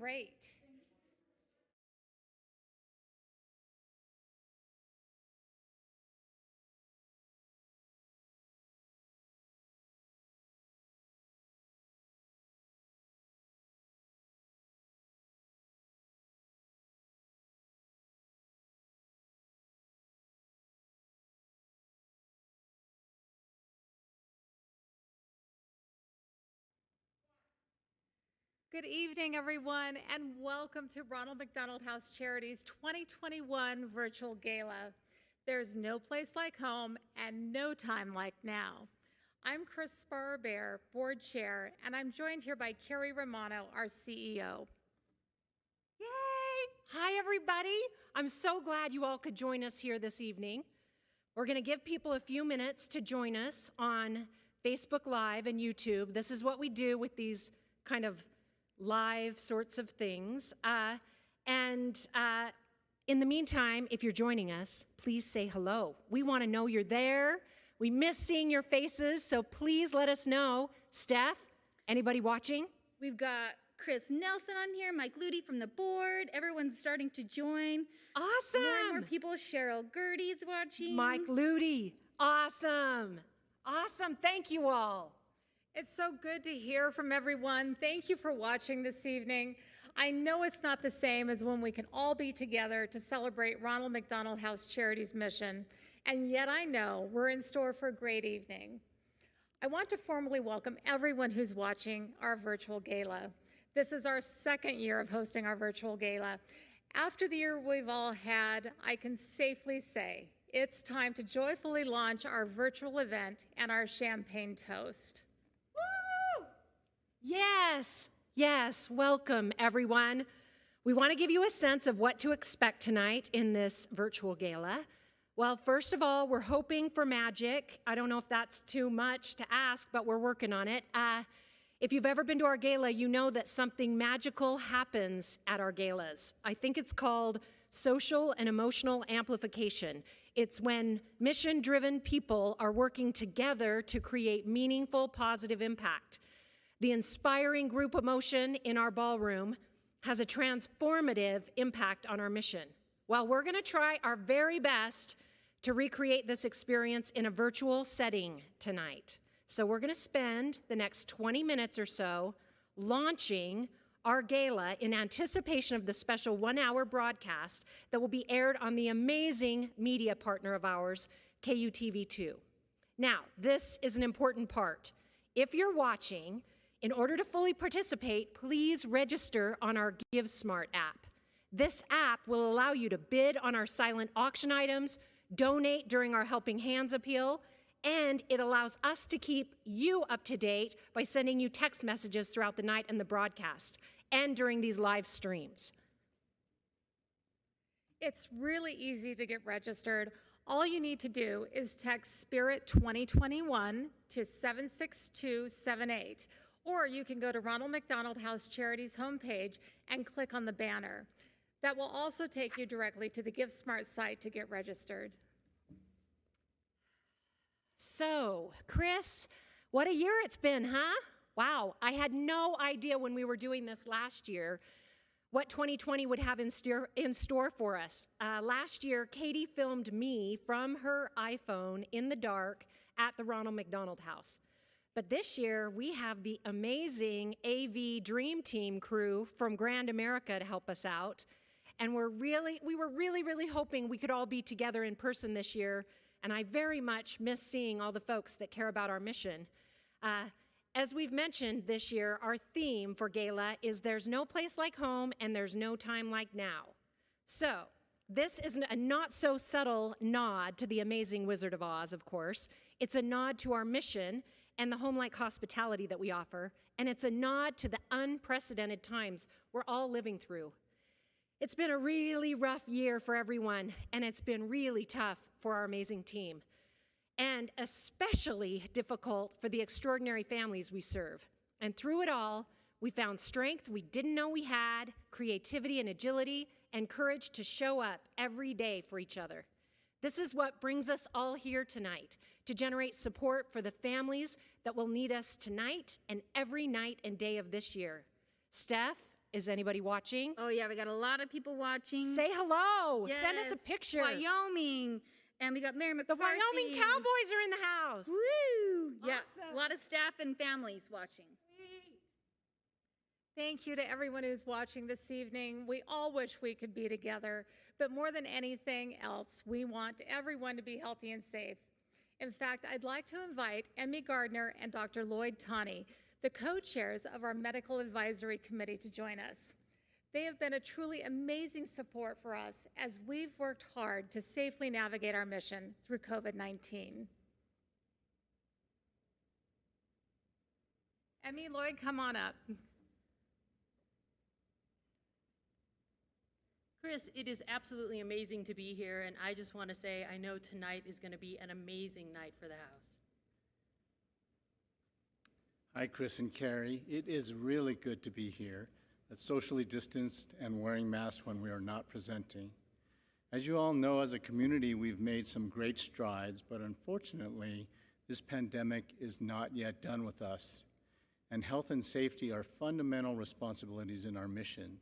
great. Good evening, everyone, and welcome to Ronald McDonald House Charities 2021 Virtual Gala. There's no place like home and no time like now. I'm Chris Sparrow-Bear, Board Chair, and I'm joined here by Carrie Romano, our CEO. Yay! Hi, everybody. I'm so glad you all could join us here this evening. We're going to give people a few minutes to join us on Facebook Live and YouTube. This is what we do with these kind of live sorts of things. In the meantime, if you're joining us, please say hello. We want to know you're there. We miss seeing your faces, so please let us know. Steph, anybody watching? We've got Chris Nelson on here, Mike Ludy from the board. Everyone's starting to join. Awesome. More and more people. Cheryl Gertie's watching. Mike Ludy. Awesome. Awesome. Thank you all. It's so good to hear from everyone. Thank you for watching this evening. I know it's not the same as when we can all be together to celebrate Ronald McDonald House Charities mission, and yet I know we're in store for a great evening. I want to formally welcome everyone who's watching our virtual gala. This is our second year of hosting our virtual gala. After the year we've all had, I can safely say it's time to joyfully launch our virtual event and our champagne toast. Yes, yes, welcome everyone. We want to give you a sense of what to expect tonight in this virtual gala. Well, first of all, we're hoping for magic. I don't know if that's too much to ask, but we're working on it. If you've ever been to our gala, you know that something magical happens at our galas. I think it's called social and emotional amplification. It's when mission-driven people are working together to create meaningful, positive impact. The inspiring group emotion in our ballroom has a transformative impact on our mission. Well, we're going to try our very best to recreate this experience in a virtual setting tonight. So we're going to spend the next 20 minutes or so launching our gala in anticipation of the special 1-hour broadcast that will be aired on the amazing media partner of ours, KUTV2. Now, this is an important part. If you're watching, in order to fully participate, please register on our GiveSmart app. This app will allow you to bid on our silent auction items, donate during our Helping Hands appeal, and it allows us to keep you up to date by sending you text messages throughout the night and the broadcast, and during these live streams. It's really easy to get registered. All you need to do is text SPIRIT 2021 to 76278. Or you can go to Ronald McDonald House Charities homepage and click on the banner. That will also take you directly to the GiveSmart site to get registered. So, Chris, what a year it's been, huh? Wow, I had no idea when we were doing this last year what 2020 would have in store for us. Last year, Katie filmed me from her iPhone in the dark at the Ronald McDonald House. But this year, we have the amazing AV Dream Team crew from Grand America to help us out. And we were really hoping we could all be together in person this year. And I very much miss seeing all the folks that care about our mission. As we've mentioned this year, our theme for Gala is There's No Place Like Home and There's No Time Like Now. So this is a not so subtle nod to the amazing Wizard of Oz, of course. It's a nod to our mission and the home-like hospitality that we offer, and it's a nod to the unprecedented times we're all living through. It's been a really rough year for everyone, and it's been really tough for our amazing team, and especially difficult for the extraordinary families we serve. And through it all, we found strength we didn't know we had, creativity and agility, and courage to show up every day for each other. This is what brings us all here tonight, to generate support for the families that will need us tonight and every night and day of this year. Steph, Is anybody watching? Oh, yeah, we got a lot of people watching. Say hello. Send us a Yes, picture. Wyoming. And we got Mary The McCarthy. Wyoming Cowboys are in the house. Woo! Yeah, Awesome. a lot of staff and families watching. Thank you to everyone who's watching this evening. We all wish we could be together, but more than anything else, we want everyone to be healthy and safe. In fact, I'd like to invite Emmy Gardner and Dr. Lloyd Tawney, the co-chairs of our Medical Advisory Committee, to join us. They have been a truly amazing support for us as we've worked hard to safely navigate our mission through COVID-19. Emmy, Lloyd, come on up. Chris, it is absolutely amazing to be here, and I just want to say I know tonight is going to be an amazing night for the House. Hi, Chris and Carrie. It is really good to be here, socially distanced and wearing masks when we are not presenting. As you all know, as a community, we've made some great strides, but unfortunately, this pandemic is not yet done with us, and health and safety are fundamental responsibilities in our mission.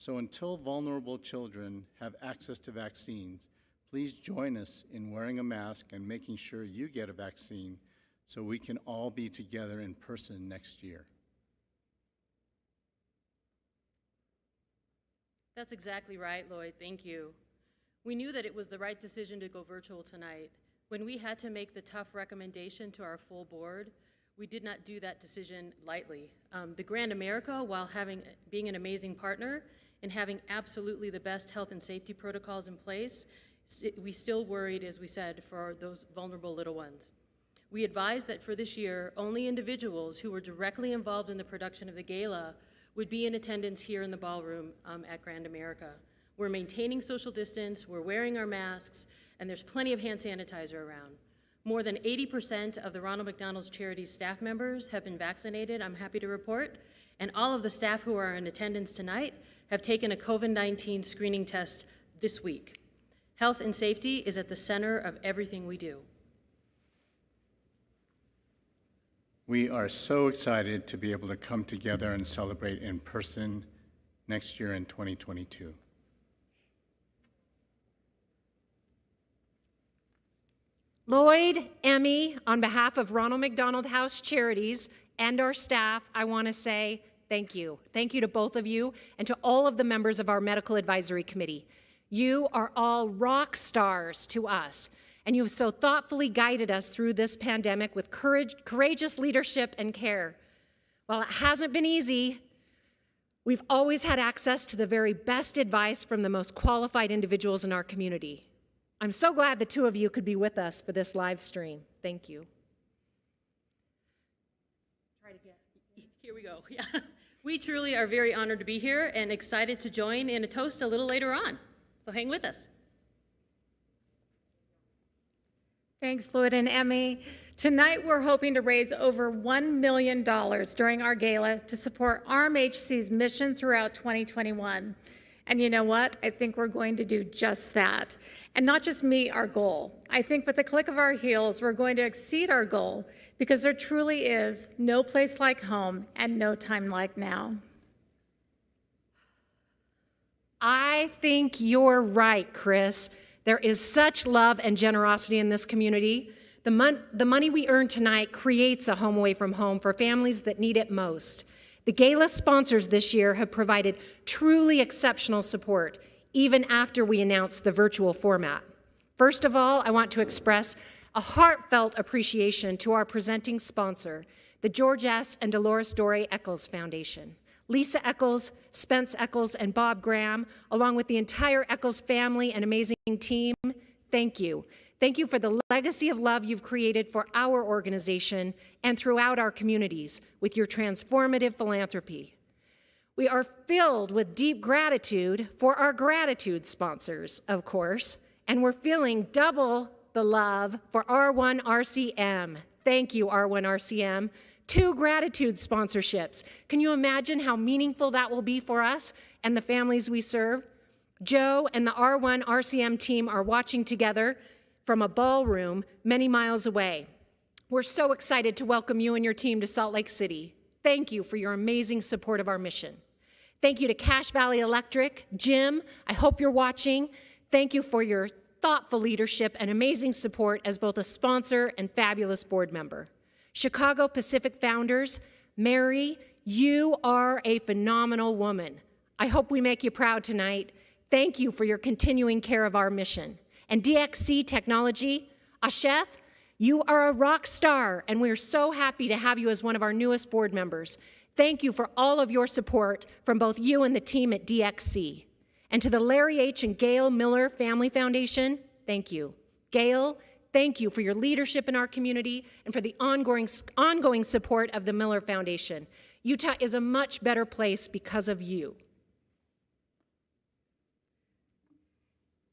So until vulnerable children have access to vaccines, please join us in wearing a mask and making sure you get a vaccine so we can all be together in person next year. That's exactly right, Lloyd. Thank you. We knew that it was the right decision to go virtual tonight. When we had to make the tough recommendation to our full board, we did not do that decision lightly. The Grand America, while being an amazing partner and having absolutely the best health and safety protocols in place, we still worried, as we said, for those vulnerable little ones. We advised that for this year, only individuals who were directly involved in the production of the gala would be in attendance here in the ballroom at Grand America. We're maintaining social distance, we're wearing our masks, and there's plenty of hand sanitizer around. More than 80% of the Ronald McDonald's Charities staff members have been vaccinated, I'm happy to report, and all of the staff who are in attendance tonight have taken a COVID-19 screening test this week. Health and safety is at the center of everything we do. We are so excited to be able to come together and celebrate in person next year in 2022. Lloyd, Emmy, on behalf of Ronald McDonald House Charities and our staff, I want to say thank you. Thank you to both of you and to all of the members of our Medical Advisory Committee. You are all rock stars to us, and you have so thoughtfully guided us through this pandemic with courageous leadership and care. While it hasn't been easy, we've always had access to the very best advice from the most qualified individuals in our community. I'm so glad the two of you could be with us for this live stream. Thank you. Here we go. Yeah. We truly are very honored to be here and excited to join in a toast a little later on. So hang with us. Thanks, Lloyd and Emmy. Tonight, we're hoping to raise over $1 million during our gala to support RMHC's mission throughout 2021. And you know what? I think we're going to do just that. And not just meet our goal. I think with the click of our heels, we're going to exceed our goal because there truly is no place like home and no time like now. I think you're right, Chris. There is such love and generosity in this community. The money we earn tonight creates a home away from home for families that need it most. The gala sponsors this year have provided truly exceptional support, even after we announced the virtual format. First of all, I want to express a heartfelt appreciation to our presenting sponsor, the George S. and Dolores Doré Eccles Foundation. Lisa Eccles, Spence Eccles, and Bob Graham, along with the entire Eccles family and amazing team, thank you. Thank you for the legacy of love you've created for our organization and throughout our communities with your transformative philanthropy. We are filled with deep gratitude for our gratitude sponsors, of course, and we're feeling double the love for R1RCM. Thank you, R1RCM. 2 gratitude sponsorships. Can you imagine how meaningful that will be for us and the families we serve? Joe and the R1RCM team are watching together from a ballroom many miles away. We're so excited to welcome you and your team to Salt Lake City. Thank you for your amazing support of our mission. Thank you to Cache Valley Electric. Jim, I hope you're watching. Thank you for your thoughtful leadership and amazing support as both a sponsor and fabulous board member. Chicago Pacific founders, Mary, you are a phenomenal woman. I hope we make you proud tonight. Thank you for your continuing care of our mission. And DXC Technology, Ashef, you are a rock star, and we're so happy to have you as one of our newest board members. Thank you for all of your support from both you and the team at DXC. And to the Larry H. and Gail Miller Family Foundation, thank you. Gail, thank you for your leadership in our community and for the ongoing support of the Miller Foundation. Utah is a much better place because of you.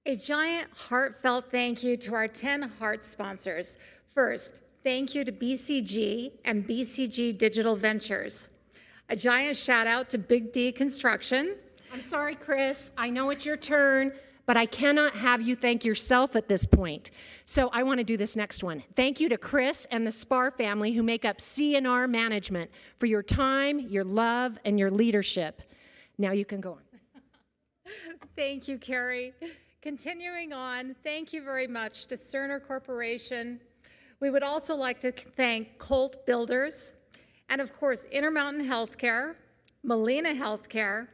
A giant heartfelt thank you to our 10 heart sponsors. First, thank you to BCG and BCG Digital Ventures. A giant shout out to Big D Construction. I'm sorry, Chris. I know it's your turn, but I cannot have you thank yourself at this point. So I want to do this next one. Thank you to Chris and the Spar family who make up C&R Management for your time, your love, and your leadership. Now you can go on. Thank you, Carrie. Continuing on, thank you very much to Cerner Corporation. We would also like to thank Colt Builders, and of course, Intermountain Healthcare, Molina Healthcare.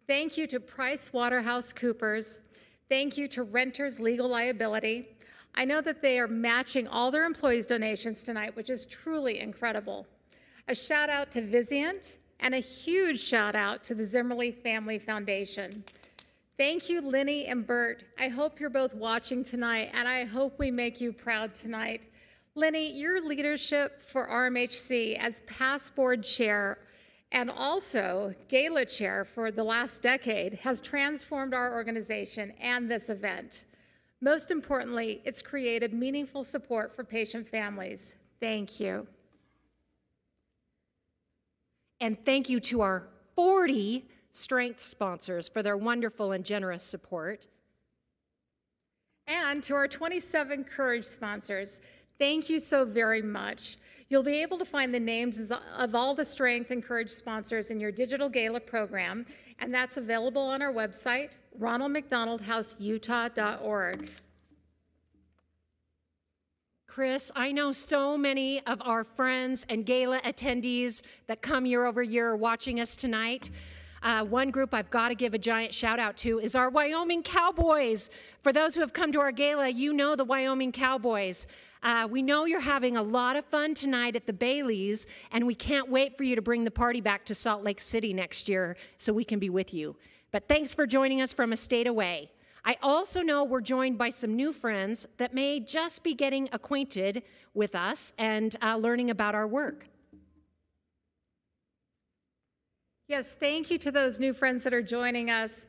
Thank you to PricewaterhouseCoopers. Thank you to Renters Legal Liability. I know that they are matching all their employees' donations tonight, which is truly incredible. A shout out to Vizient, and a huge shout out to the Zimmerly Family Foundation. Thank you, Linny and Bert. I hope you're both watching tonight, and I hope we make you proud tonight. Linny, your leadership for RMHC as past board chair and also GALA chair for the last decade has transformed our organization and this event. Most importantly, it's created meaningful support for patient families. Thank you. And thank you to our 40 strength sponsors for their wonderful and generous support. And to our 27 Courage sponsors, thank you so very much. You'll be able to find the names of all the Strength and Courage sponsors in your digital GALA program, and that's available on our website, ronaldmcdonaldhouseutah.org. Chris, I know so many of our friends and GALA attendees that come year over year are watching us tonight. One group I've got to give a giant shout out to is our Wyoming Cowboys. For those who have come to our gala, you know the Wyoming Cowboys. We know you're having a lot of fun tonight at the Baileys, and we can't wait for you to bring the party back to Salt Lake City next year so we can be with you. But thanks for joining us from a state away. I also know we're joined by some new friends that may just be getting acquainted with us and learning about our work. Yes, thank you to those new friends that are joining us.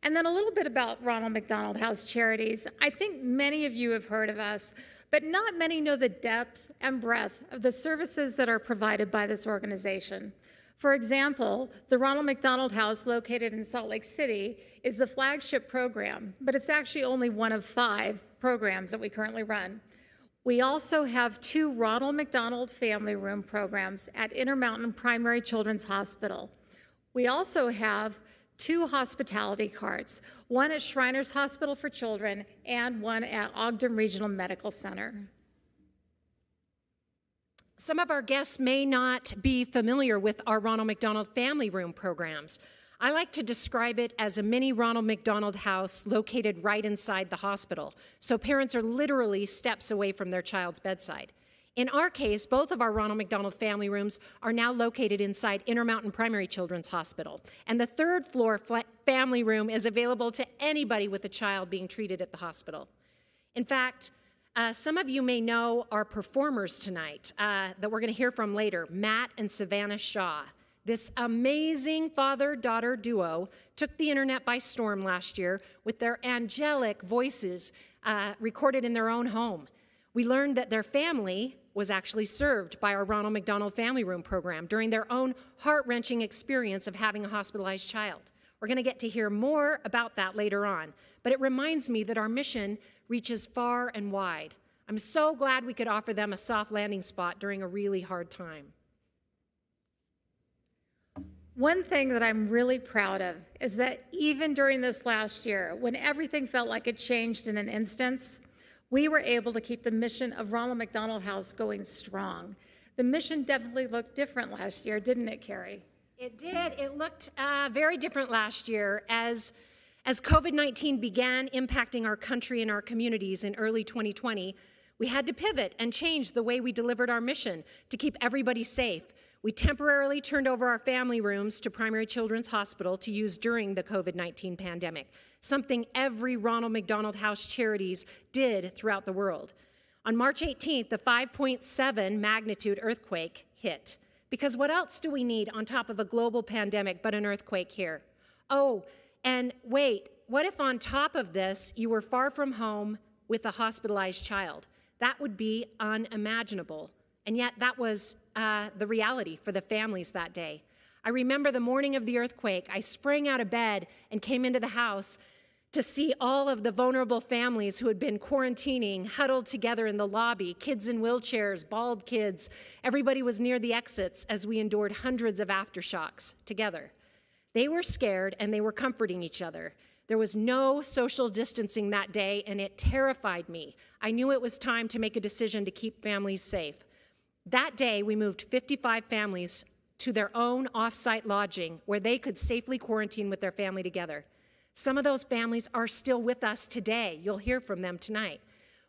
And then a little bit about Ronald McDonald House Charities. I think many of you have heard of us, but not many know the depth and breadth of the services that are provided by this organization. For example, the Ronald McDonald House located in Salt Lake City is the flagship program, but it's actually only one of 5 programs that we currently run. We also have 2 Ronald McDonald Family Room programs at Intermountain Primary Children's Hospital. We also have 2 hospitality carts, one at Shriners Hospital for Children and one at Ogden Regional Medical Center. Some of our guests may not be familiar with our Ronald McDonald Family Room programs. I like to describe it as a mini Ronald McDonald House located right inside the hospital, so parents are literally steps away from their child's bedside. In our case, both of our Ronald McDonald Family Rooms are now located inside Intermountain Primary Children's Hospital, and the 3rd floor family room is available to anybody with a child being treated at the hospital. In fact, some of you may know our performers tonight that we're going to hear from later, Matt and Savannah Shaw. This amazing father-daughter duo took the internet by storm last year with their angelic voices recorded in their own home. We learned that their family was actually served by our Ronald McDonald Family Room program during their own heart-wrenching experience of having a hospitalized child. We're going to get to hear more about that later on, but it reminds me that our mission reaches far and wide. I'm so glad we could offer them a soft landing spot during a really hard time. One thing that I'm really proud of is that even during this last year, when everything felt like it changed in an instance, we were able to keep the mission of Ronald McDonald House going strong. The mission definitely looked different last year, didn't it, Carrie? It did. It looked very different last year as COVID-19 began impacting our country and our communities in early 2020. We had to pivot and change the way we delivered our mission to keep everybody safe. We temporarily turned over our family rooms to Primary Children's Hospital to use during the COVID-19 pandemic, something every Ronald McDonald House Charities did throughout the world. On March 18th, the 5.7 magnitude earthquake hit. Because what else do we need on top of a global pandemic but an earthquake here? Oh, and wait, what if on top of this you were far from home with a hospitalized child? That would be unimaginable. And yet that was the reality for the families that day. I remember the morning of the earthquake, I sprang out of bed and came into the house to see all of the vulnerable families who had been quarantining, huddled together in the lobby, kids in wheelchairs, bald kids. Everybody was near the exits as we endured hundreds of aftershocks together. They were scared and they were comforting each other. There was no social distancing that day, and it terrified me. I knew it was time to make a decision to keep families safe. That day, we moved 55 families to their own off-site lodging where they could safely quarantine with their family together. Some of those families are still with us today. You'll hear from them tonight.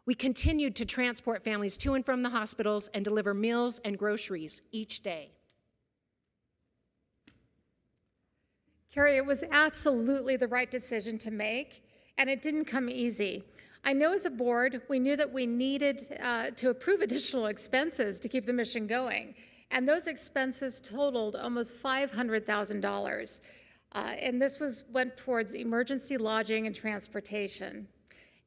We continued to transport families to and from the hospitals and deliver meals and groceries each day. Carrie, it was absolutely the right decision to make, and it didn't come easy. I know as a board, we knew that we needed to approve additional expenses to keep the mission going, and those expenses totaled almost $500,000. And this went towards emergency lodging and transportation.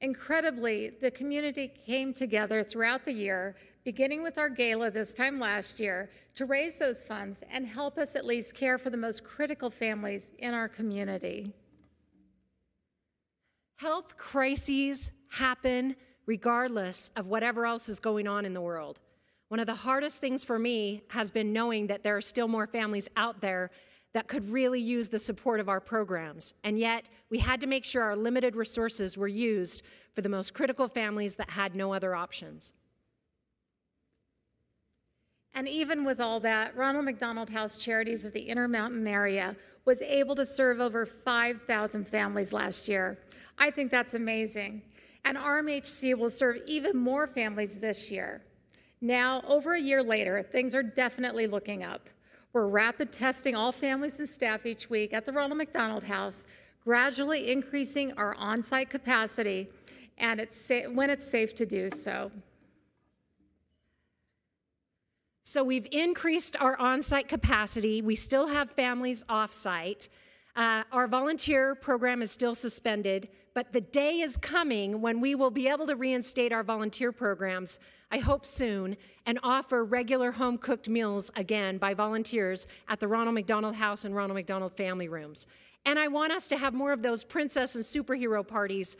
Incredibly, the community came together throughout the year, beginning with our GALA this time last year, to raise those funds and help us at least care for the most critical families in our community. Health crises happen regardless of whatever else is going on in the world. One of the hardest things for me has been knowing that there are still more families out there that could really use the support of our programs. And yet, we had to make sure our limited resources were used for the most critical families that had no other options. And even with all that, Ronald McDonald House Charities of the Intermountain area was able to serve over 5,000 families last year. I think that's amazing. And RMHC will serve even more families this year. Now, over a year later, things are definitely looking up. We're rapid testing all families and staff each week at the Ronald McDonald House, gradually increasing our on-site capacity, and when it's safe to do so. So we've increased our on-site capacity. We still have families off-site. Our volunteer program is still suspended, but the day is coming when we will be able to reinstate our volunteer programs, I hope soon, and offer regular home-cooked meals again by volunteers at the Ronald McDonald House and Ronald McDonald Family Rooms. And I want us to have more of those princess and superhero parties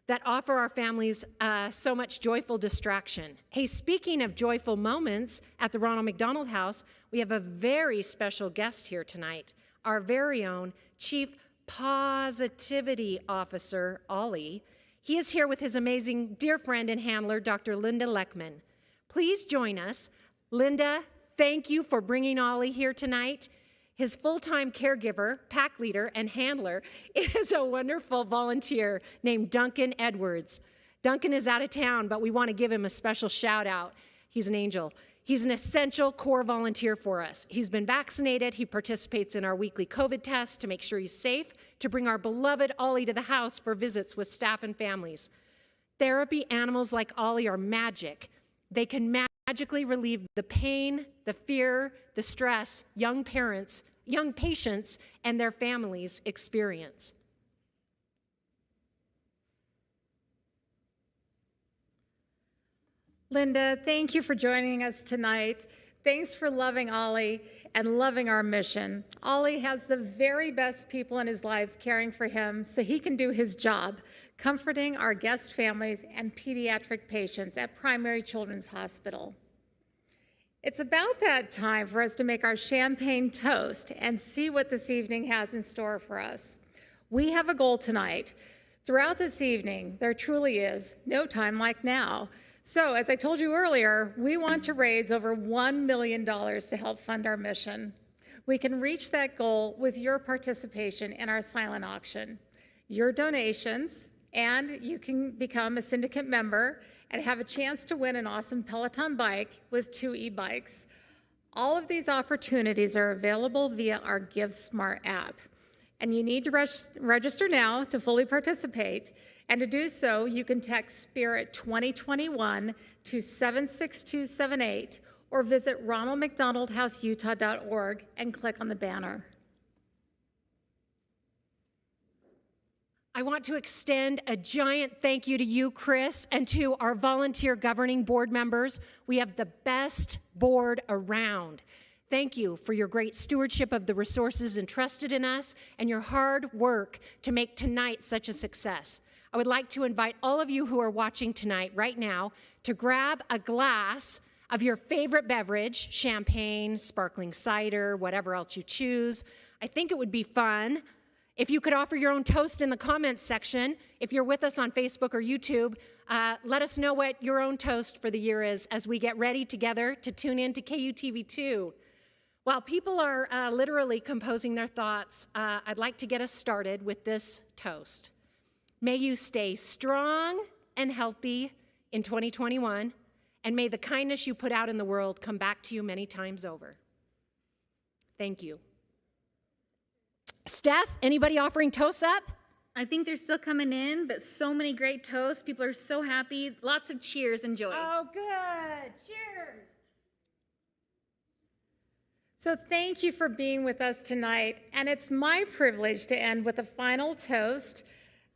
that offer our families so much joyful distraction. Hey, speaking of joyful moments at the Ronald McDonald House, we have a very special guest here tonight, our very own Chief Positivity Officer, Ollie. He is here with his amazing dear friend and handler, Dr. Linda Leckman. Please join us. Linda, thank you for bringing Ollie here tonight. His full-time caregiver, pack leader, and handler is a wonderful volunteer named Duncan Edwards. Duncan is out of town, but we want to give him a special shout out. He's an angel. He's an essential core volunteer for us. He's been vaccinated. He participates in our weekly COVID tests to make sure he's safe, to bring our beloved Ollie to the house for visits with staff and families. Therapy animals like Ollie are magic. They can magically relieve the pain, the fear, the stress young patients, and their families experience. Linda, thank you for joining us tonight. Thanks for loving Ollie and loving our mission. Ollie has the very best people in his life caring for him so he can do his job, comforting our guest families and pediatric patients at Primary Children's Hospital. It's about that time for us to make our champagne toast and see what this evening has in store for us. We have a goal tonight. Throughout this evening, there truly is no time like now. So, as I told you earlier, we want to raise over $1 million to help fund our mission. We can reach that goal with your participation in our silent auction. Your donations, and you can become a syndicate member and have a chance to win an awesome Peloton bike with 2 e-bikes. All of these opportunities are available via our GiveSmart app. And you need to register now to fully participate. And to do so, you can text SPIRIT 2021 to 76278 or visit ronaldmcdonaldhouseutah.org and click on the banner. I want to extend a giant thank you to you, Chris, and to our volunteer governing board members. We have the best board around. Thank you for your great stewardship of the resources entrusted in us and your hard work to make tonight such a success. I would like to invite all of you who are watching tonight right now to grab a glass of your favorite beverage, champagne, sparkling cider, whatever else you choose. I think it would be fun if you could offer your own toast in the comments section. If you're with us on Facebook or YouTube, let us know what your own toast for the year is as we get ready together to tune in to KUTV2. While people are literally composing their thoughts, I'd like to get us started with this toast. May you stay strong and healthy in 2021, and may the kindness you put out in the world come back to you many times over. Thank you. Steph, anybody offering toasts up? I think they're still coming in, but so many great toasts. People are so happy. Lots of cheers and joy. Oh, good. Cheers. So thank you for being with us tonight. And it's my privilege to end with a final toast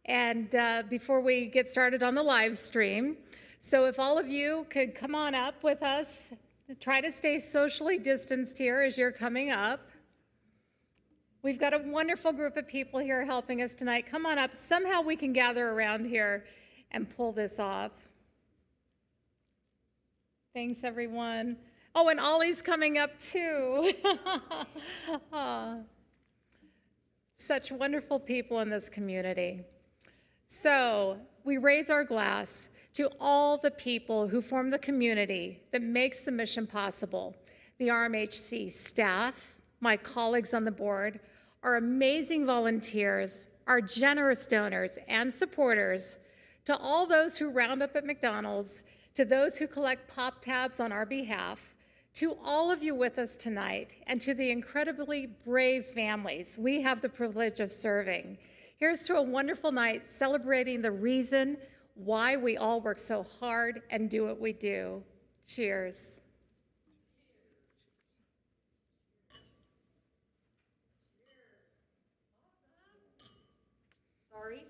and before we get started on the live stream. So if all of you could come on up with us, try to stay socially distanced here as you're coming up. We've got a wonderful group of people here helping us tonight. Come on up. Somehow we can gather around here and pull this off. Thanks, everyone. Oh, and Ollie's coming up too. Such wonderful people in this community. So we raise our glass to all the people who form the community that makes the mission possible. The RMHC staff, my colleagues on the board, our amazing volunteers, our generous donors and supporters, to all those who round up at McDonald's, to those who collect pop tabs on our behalf, to all of you with us tonight, and to the incredibly brave families we have the privilege of serving. Here's to a wonderful night celebrating the reason why we all work so hard and do what we do. Cheers.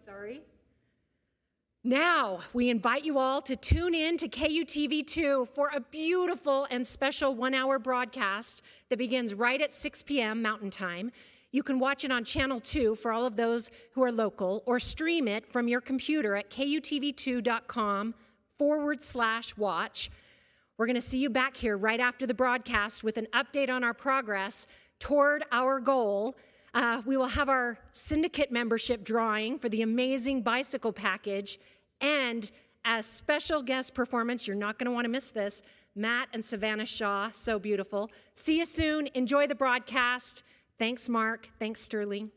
Sorry. Now, we invite you all to tune in to KUTV2 for a beautiful and special 1-hour broadcast that begins right at 6 p.m. Mountain Time. You can watch it on Channel 2 for all of those who are local, or stream it from your computer at KUTV2.com/watch. We're going to see you back here right after the broadcast with an update on our progress toward our goal. We will have our syndicate membership drawing for the amazing bicycle package, and a special guest performance. You're not going to want to miss this. Matt and Savannah Shaw, so beautiful. See you soon. Enjoy the broadcast. Thanks, Mark. Thanks, Sterling.